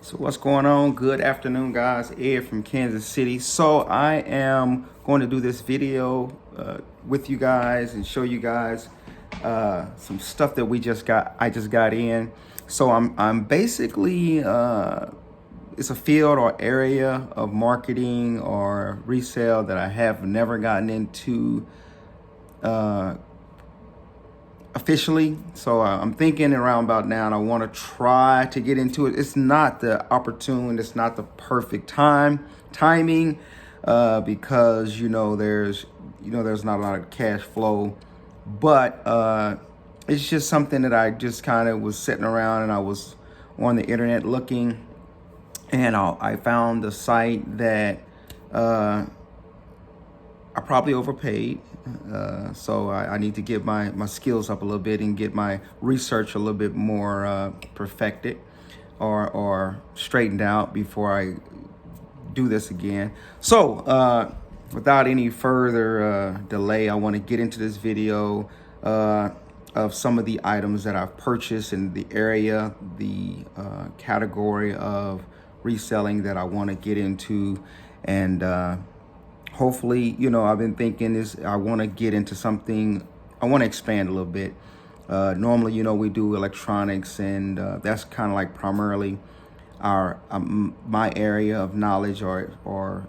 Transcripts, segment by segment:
So what's going on? Good afternoon, guys. Ed from Kansas City. So I am going to do this video with you guys and show you guys some stuff that I just got in. So I'm basically it's a field or area of marketing or resale that I have never gotten into officially. So I'm thinking around about now, and I want to try to get into it. It's not the opportune, it's not the perfect timing, because there's not a lot of cash flow, but it's just something that I just kind of was sitting around and I was on the internet looking, and I found a site that I probably overpaid. So I need to get my skills up a little bit and get my research a little bit more perfected or straightened out before I do this again. So without any further delay, I want to get into this video of some of the items that I've purchased in the area, the category of reselling that I want to get into, and hopefully, I've been thinking I want to get into something. I want to expand a little bit. Normally, we do electronics, and that's kind of like primarily my area of knowledge, or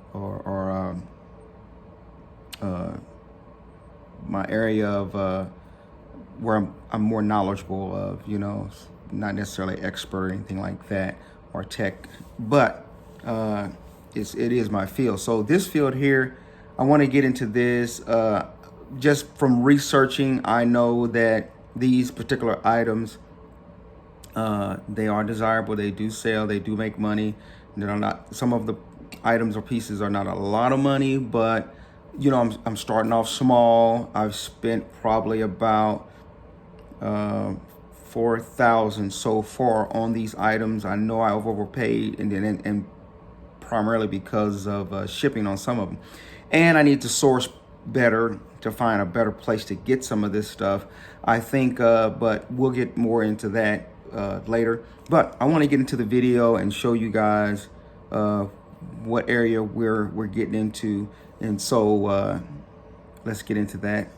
my area of where I'm more knowledgeable of. Not necessarily expert or anything like that, or tech, but it is my field. So this field here, I want to get into this. Just from researching, I know that these particular items, they are desirable. They do sell. They do make money. They're not. Some of the items or pieces are not a lot of money, but I'm starting off small. I've spent probably about $4,000 so far on these items. I know I've overpaid, and primarily because of shipping on some of them, and I need to source better to find a better place to get some of this stuff, I think, but we'll get more into that later. But I want to get into the video and show you guys what area we're getting into, and so let's get into that.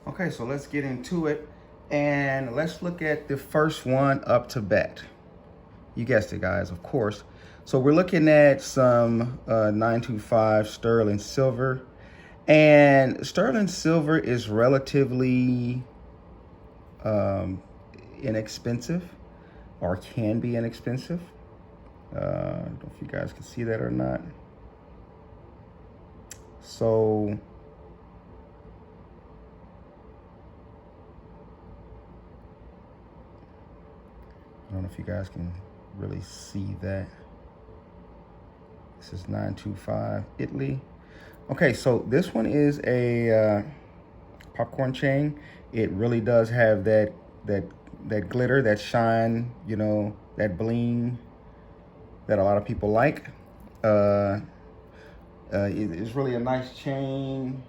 Okay, so let's get into it, and let's look at the first one up to bat. You guessed it, guys, of course. So we're looking at some 925 sterling silver, and sterling silver is relatively inexpensive, or can be inexpensive. I don't know if you guys can see that or not. So I don't know if you guys can really see that. This is 925 Italy. Okay, so this one is a popcorn chain. It really does have that glitter, that shine, that bling that a lot of people like. It's really a nice chain.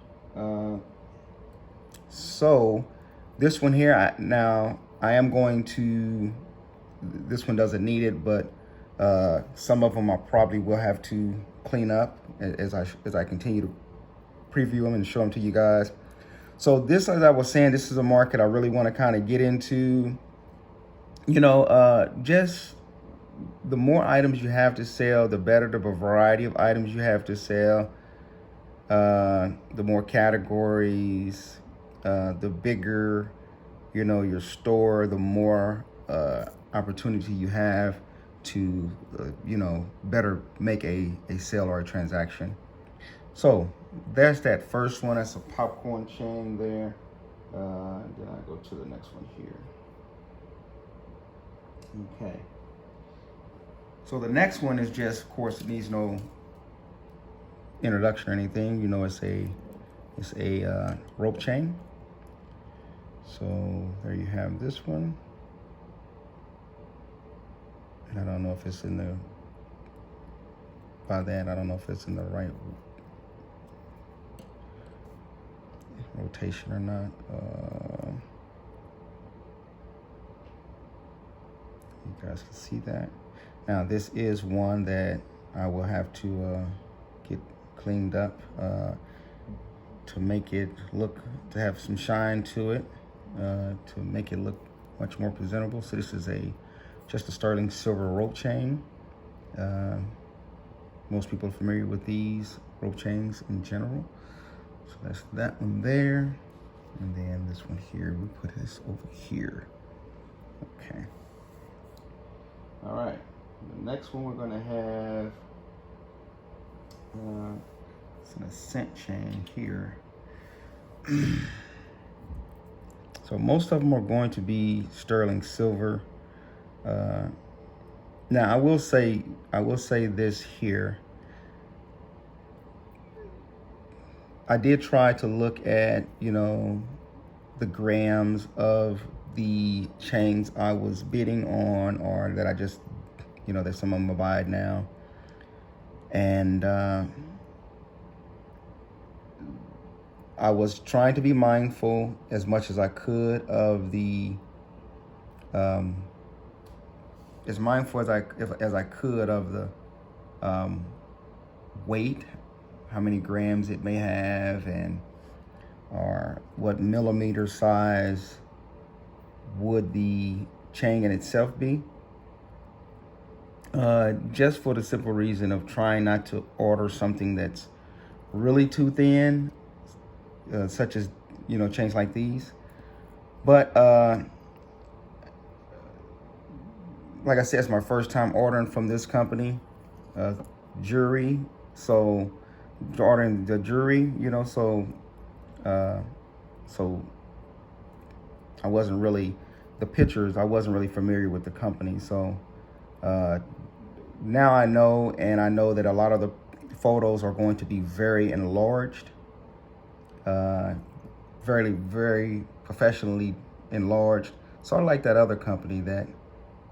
So this one here, I am going to. This one doesn't need it, but some of them I probably will have to clean up as I continue to preview them and show them to you guys. So this, as I was saying, this is a market I really want to kind of get into. Just the more items you have to sell, the better the variety of items you have to sell. The more categories, the bigger, your store, the more opportunity you have to, better make a sale or a transaction. So there's that first one. That's a popcorn chain there. Then I go to the next one here. Okay. So the next one is just, of course, it needs no introduction or anything. It's a rope chain. So there you have this one. And I don't know if it's in the, by that, I don't know if it's in the right rotation or not. You guys can see that. Now this is one that I will have to get cleaned up to make it look, to have some shine to it, to make it look much more presentable. So this is just a sterling silver rope chain. Most people are familiar with these rope chains in general. So that's that one there. And then this one here, we put this over here. Okay. All right. The next one we're gonna have, it's an ascent chain here. So most of them are going to be sterling silver. Now I will say this here. I did try to look at, the grams of the chains I was bidding on, or that I just, that some of them are buying now. And I was trying to be mindful as much as I could of the, as mindful as I could of the weight, how many grams it may have, and or what millimeter size would the chain in itself be. Just for the simple reason of trying not to order something that's really too thin, such as, chains like these. But like I said, it's my first time ordering from this company, jewelry. So ordering the jewelry, so I wasn't really, the pictures, I wasn't really familiar with the company. So now I know, and I know that a lot of the photos are going to be very enlarged, very, very professionally enlarged. Sort of like that other company that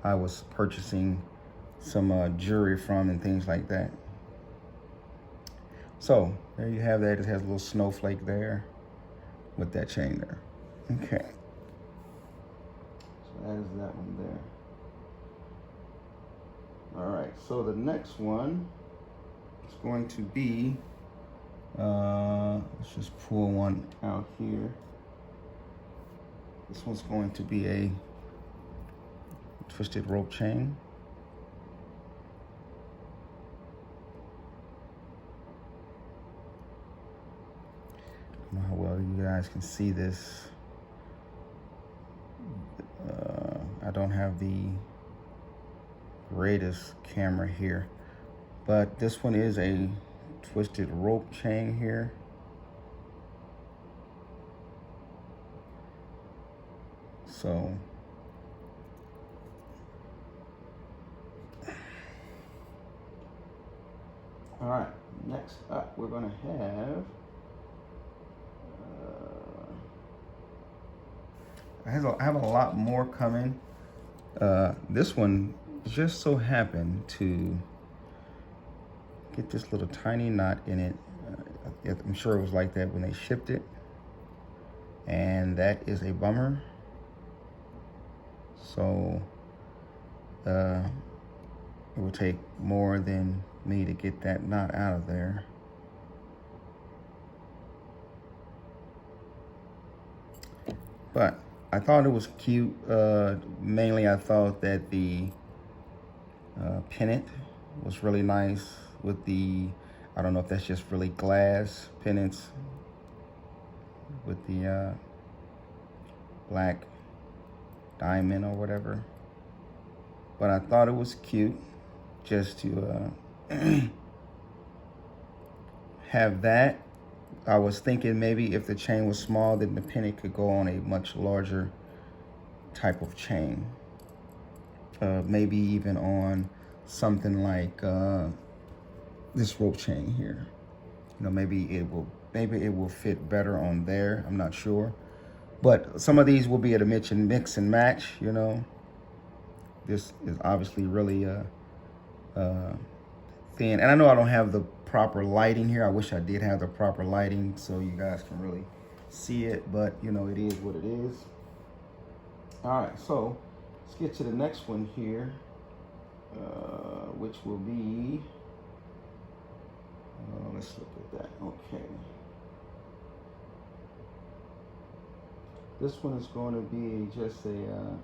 I was purchasing some jewelry from and things like that. So there you have that. It has a little snowflake there with that chain there. Okay. So that is that one there. All right, so the next one is going to be, let's just pull one out here. This one's going to be a twisted rope chain. I don't know how well you guys can see this. I don't have the greatest camera here, but this one is a twisted rope chain here. So all right, next up we're gonna have I have a lot more coming. This one just so happened to get this little tiny knot in it. I'm sure it was like that when they shipped it, and that is a bummer. So it would take more than me to get that knot out of there. But I thought it was cute. Mainly I thought that the pennant was really nice with the, I don't know if that's just really glass pennants with the black diamond or whatever. But I thought it was cute just to have that. I was thinking maybe if the chain was small, then the pennant could go on a much larger type of chain. Maybe even on something like this rope chain here. Maybe it will fit better on there. I'm not sure. But some of these will be at a mix and match, This is obviously really thin. And I know I don't have the proper lighting here. I wish I did have the proper lighting so you guys can really see it, but it is what it is. All right, so Let's get to the next one here, which will be, let's look at that. Okay. This one is going to be just a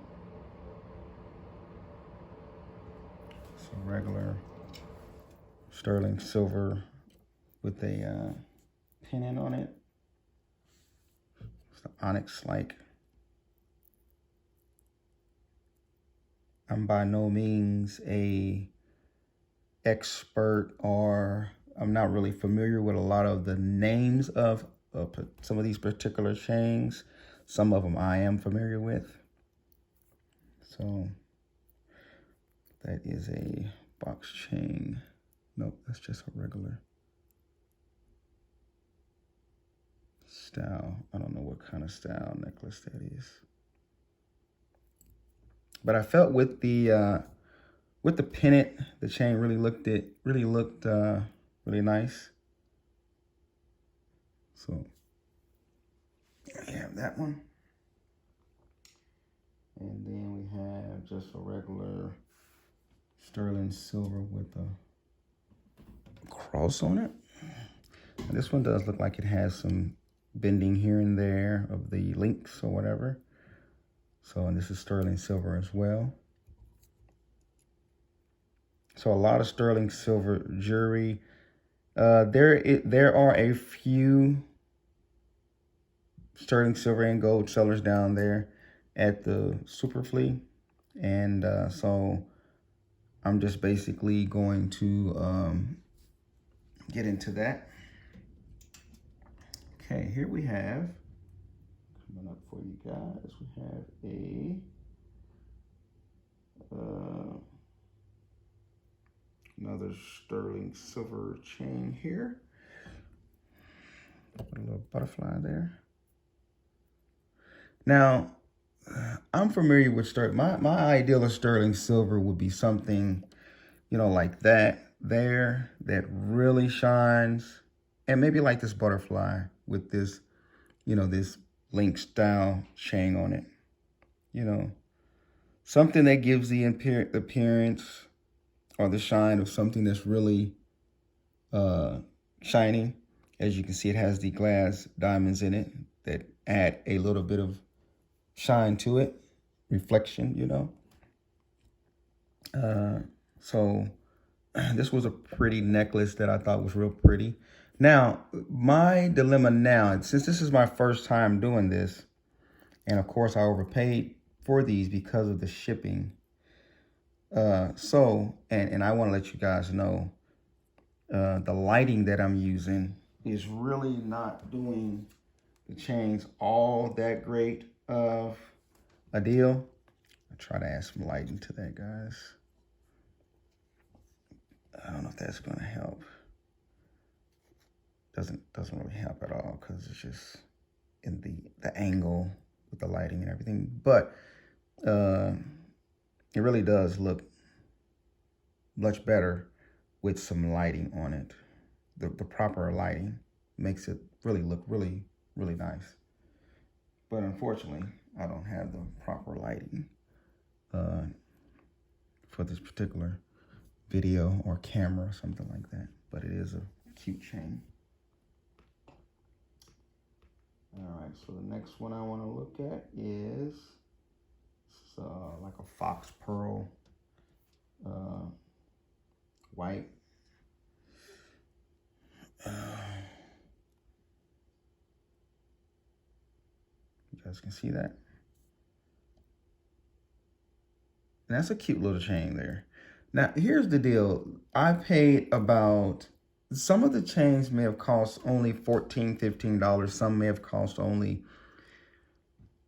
regular sterling silver with a pennant on it. It's the onyx-like. I'm by no means a expert, or I'm not really familiar with a lot of the names of some of these particular chains. Some of them I am familiar with. So that is a box chain. Nope, that's just a regular style. I don't know what kind of style necklace that is. But I felt with the pennant, the chain really looked really nice. So we have that one. And then we have just a regular sterling silver with a cross on it. And this one does look like it has some bending here and there of the links or whatever. So, and this is sterling silver as well. So a lot of sterling silver jewelry. There are a few sterling silver and gold sellers down there at the Super Flea. And so I'm just basically going to get into that. Okay, here we have, coming up for you guys, we have another sterling silver chain here. Put a little butterfly there. Now, I'm familiar with sterling. My ideal of sterling silver would be something, like that there, that really shines. And maybe like this butterfly with this, this link style chain on it. Something that gives the appearance or the shine of something that's really shining. As you can see, it has the glass diamonds in it that add a little bit of shine to it, reflection, So this was a pretty necklace that I thought was real pretty. Now, my dilemma now, since this is my first time doing this, and of course I overpaid for these because of the shipping. And I want to let you guys know, the lighting that I'm using is really not doing the chains all that great of a deal. I'll try to add some lighting to that, guys. I don't know if that's going to help. Doesn't really help at all because it's just in the angle with the lighting and everything. But it really does look much better with some lighting on it. The proper lighting makes it really look really nice. But unfortunately, I don't have the proper lighting for this particular video or camera or something like that. But it is a cute chain. All right, so the next one I want to look at is like a fox pearl white. You guys can see that. And that's a cute little chain there. Now, here's the deal. I paid about, some of the chains may have cost only $14, $15. Some may have cost only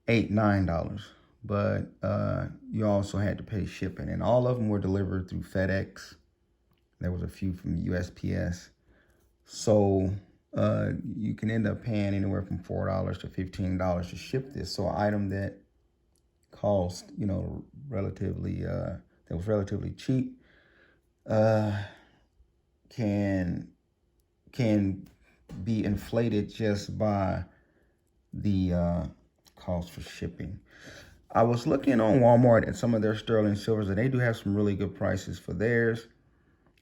$8, $9. But you also had to pay shipping. And all of them were delivered through FedEx. There was a few from USPS. So you can end up paying anywhere from $4 to $15 to ship this. So an item that cost, relatively, that was relatively cheap, can be inflated just by the cost for shipping. I was looking on Walmart at some of their sterling silvers, and they do have some really good prices for theirs.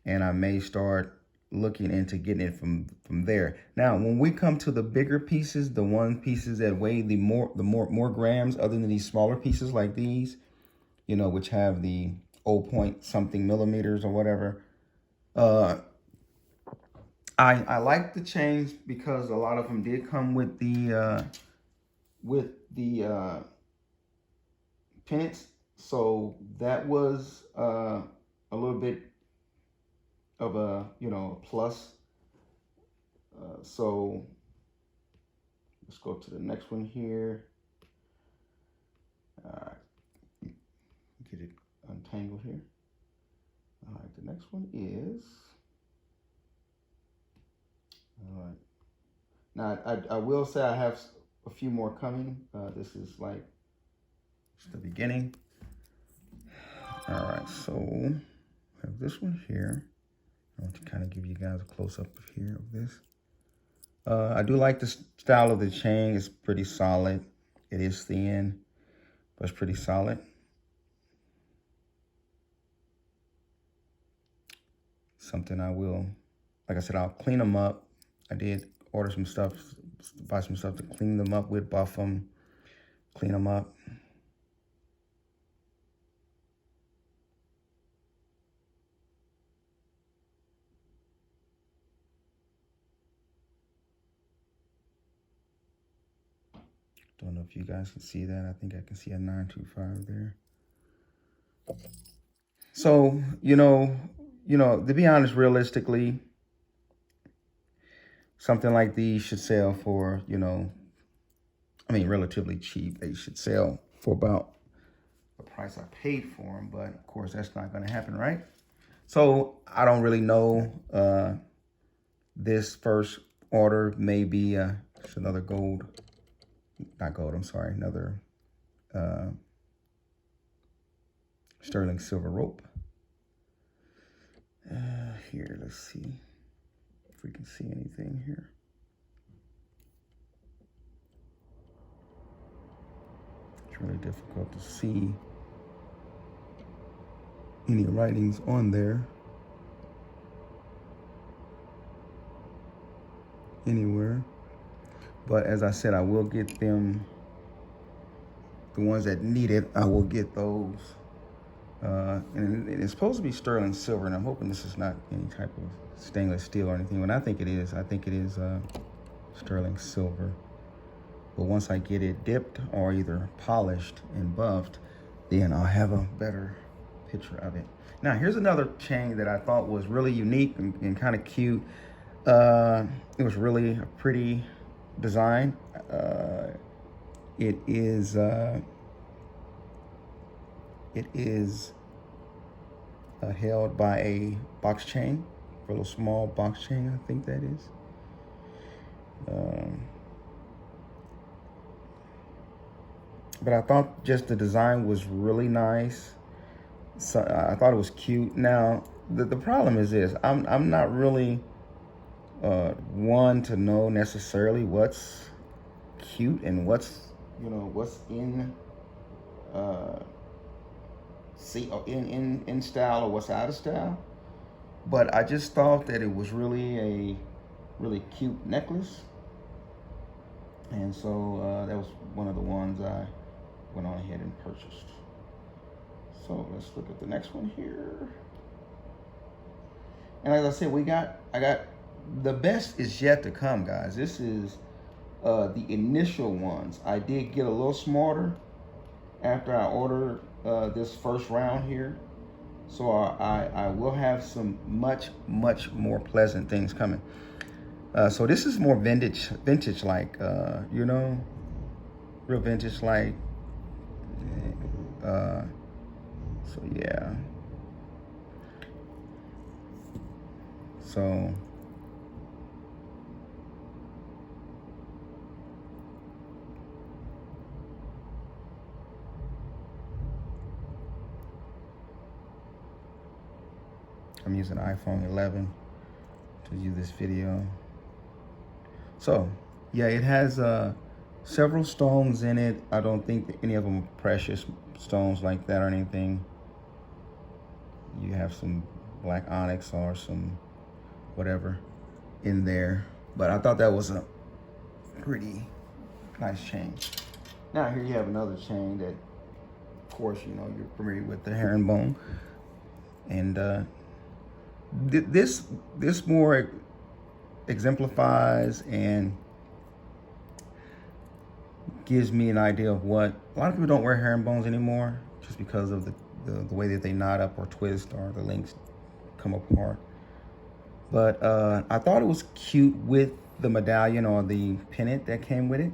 And I may start looking into getting it from there. Now, when we come to the bigger pieces, the pieces that weigh more grams, other than these smaller pieces like these, you know, which have the 0 point something millimeters or whatever. I like the chains because a lot of them did come with the pennants, so that was a little bit of a, you know, plus. So let's go to the next one here. All right, get it untangled here. All right, the next one is, all right. Now, I will say I have a few more coming. This is like just the beginning. All right, so I have this one here. I want to kind of give you guys a close-up of here of this. I do like the style of the chain. It's pretty solid. It is thin, but it's pretty solid. Something I will, like I said, I'll clean them up. I did order some stuff, buy some stuff to clean them up with, buff them, clean them up. Don't know if you guys can see that. I think I can see a 925 there. So, you know, to be honest, realistically, something like these should sell for, you know, I mean, relatively cheap. They should sell for about the price I paid for them, but of course that's not going to happen, right? So I don't really know. This first order may be it's another gold, not gold, I'm sorry, another sterling silver rope. Here, let's see if we can see anything here. It's really difficult to see any writings on there anywhere. But as I said, I will get them, the ones that need it, I will get those. And it's supposed to be sterling silver, and I'm hoping this is not any type of stainless steel or anything, but I think it is. I think it is sterling silver. But once I get it dipped or either polished and buffed, then I'll have a better picture of it. Now, here's another chain that I thought was really unique and kind of cute. It was really a pretty design. It is held by a box chain, a little small box chain, I think that is. But I thought just the design was really nice. So I thought it was cute. Now, the problem is this: I'm not really one to know necessarily what's cute and what's, you know, what's in in style or what's out of style. But I just thought that it was really a really cute necklace, and so that was one of the ones I went on ahead and purchased. So let's look at the next one here. And as I said, I got the best is yet to come, guys. This is the initial ones. I did get a little smarter after I ordered this first round here. So I will have some much more pleasant things coming. So this is more vintage like, you know, real vintage like. So yeah. So I'm using iPhone 11 to do this video. So yeah, it has several stones in it. I don't think that any of them are precious stones like that or anything. You have some black onyx or some whatever in there, but I thought that was a pretty nice chain. Now here you have another chain that, of course, you know, you're familiar with, the herringbone, and this more exemplifies and gives me an idea of what a lot of people don't wear herringbones anymore, just because of the way that they knot up or twist or the links come apart. But I thought it was cute with the medallion or the pennant that came with it,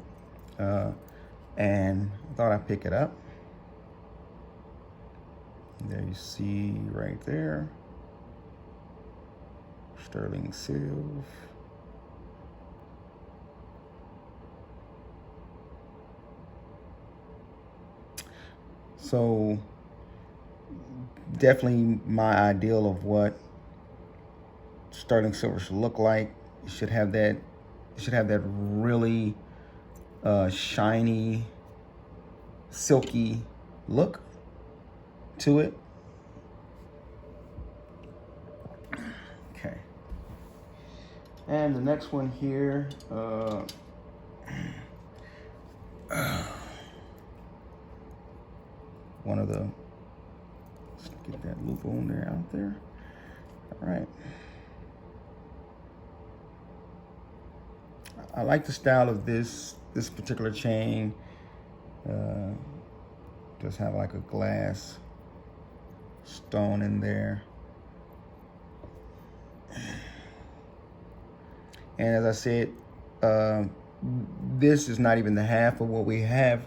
and I thought I'd pick it up. There you see right there, sterling silver. So definitely my ideal of what sterling silver should look like. It should have that really shiny, silky look to it. Okay. And the next one here, one of the, let's get that loop on there out there. All right. I like the style of this particular chain. Does have like a glass stone in there. And as I said, this is not even the half of what we have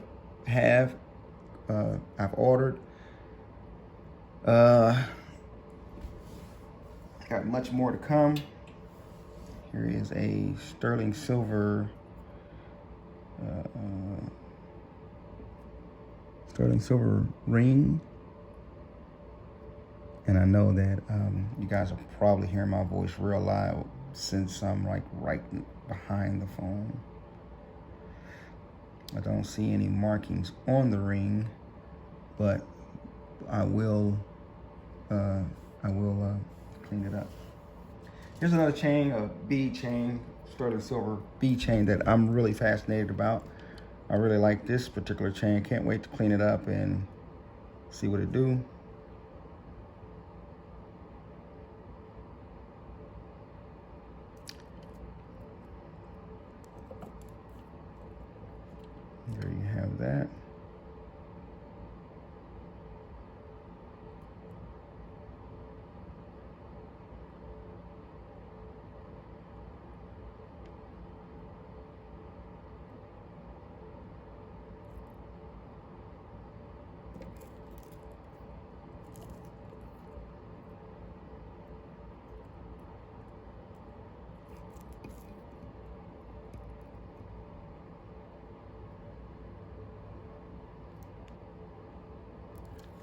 I've ordered. Got much more to come. Here is a sterling silver ring. And I know that you guys are probably hearing my voice real loud since I'm like right behind the phone. I don't see any markings on the ring, but I will clean it up. Here's another chain, a bead chain, sterling silver bead chain that I'm really fascinated about. I really like this particular chain. Can't wait to clean it up and see what it do. There you have that.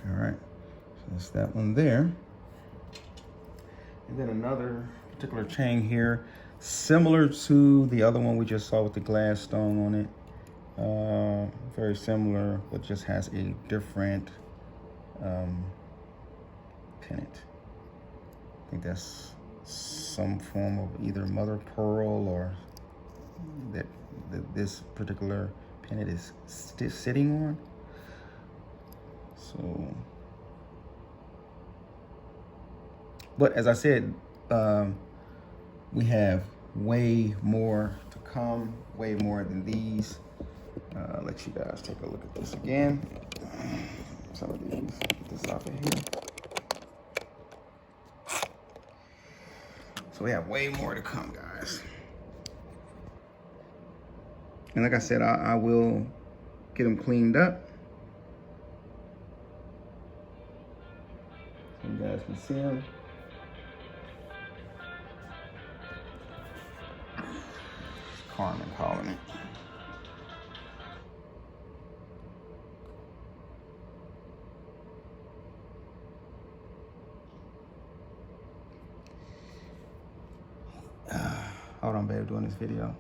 All right, so that's that one there. And then another particular chain here, similar to the other one we just saw with the glass stone on it. Very similar, but just has a different pennant. I think that's some form of either mother pearl, or that this particular pennant is sitting on. So, but as I said, we have way more to come, way more than these. Let you guys take a look at this again. Some of these, get this off of here. So we have way more to come, guys. And like I said, I will get them cleaned up, so you guys can see them. Carmen calling it. Hold on, babe, doing this video.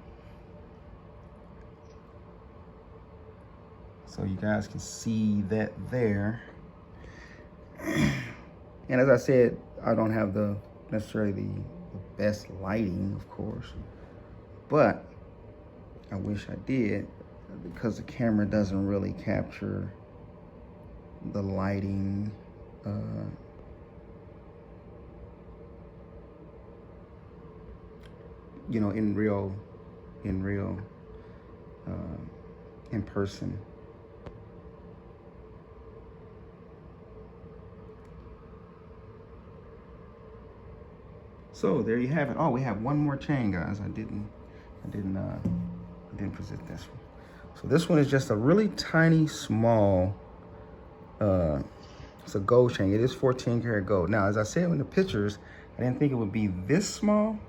So you guys can see that there. And as I said, I don't have necessarily the best lighting, of course, but I wish I did, because the camera doesn't really capture the lighting you know, in person. So there you have it. Oh, we have one more chain, guys. I didn't present this one. So this one is just a really tiny, small, it's a gold chain. It is 14 karat gold. Now, as I said in the pictures, I didn't think it would be this small,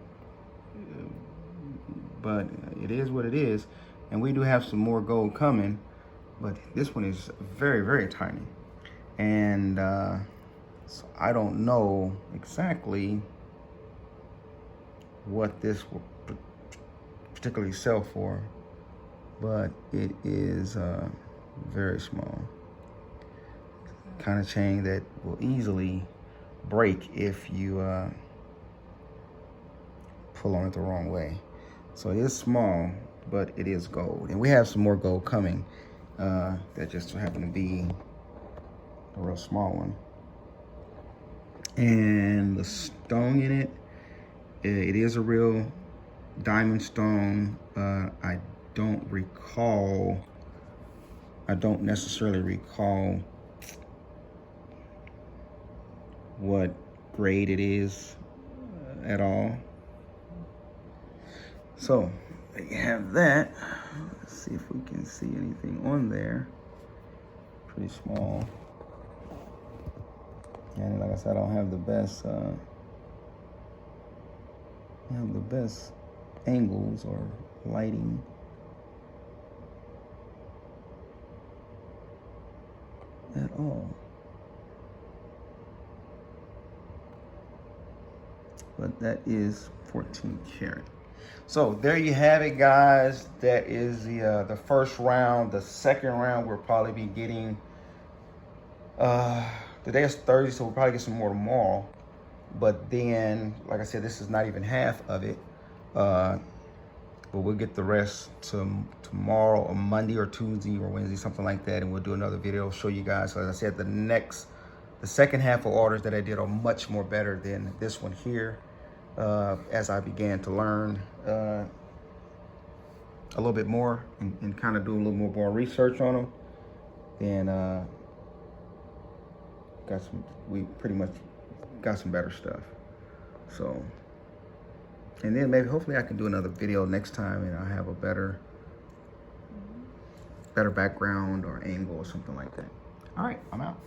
but it is what it is. And we do have some more gold coming, but this one is very, very tiny. And so I don't know exactly what this will particularly sell for, but it is very small. Kind of chain that will easily break if you pull on it the wrong way. So it is small, but it is gold. And we have some more gold coming that just happen to be a real small one. And the stone in it, it is a real diamond stone. I don't necessarily recall what grade it is at all. So there you have that. Let's see if we can see anything on there. Pretty small. And like I said, I don't have the best angles or lighting. At all. But that is 14 karat. So there you have it, guys. That is the first round. The second round we'll probably be getting, today is Thursday, so we'll probably get some more tomorrow. But then, like I said, this is not even half of it. But we'll get the rest tomorrow or Monday or Tuesday or Wednesday, something like that. And we'll do another video, show you guys. So as I said, the second half of orders that I did are much more better than this one here. As I began to learn a little bit more and kind of do a little more research on them, then we pretty much got some better stuff. So, and then maybe hopefully I can do another video next time and I'll have a better background or angle or something like that. All right, I'm out.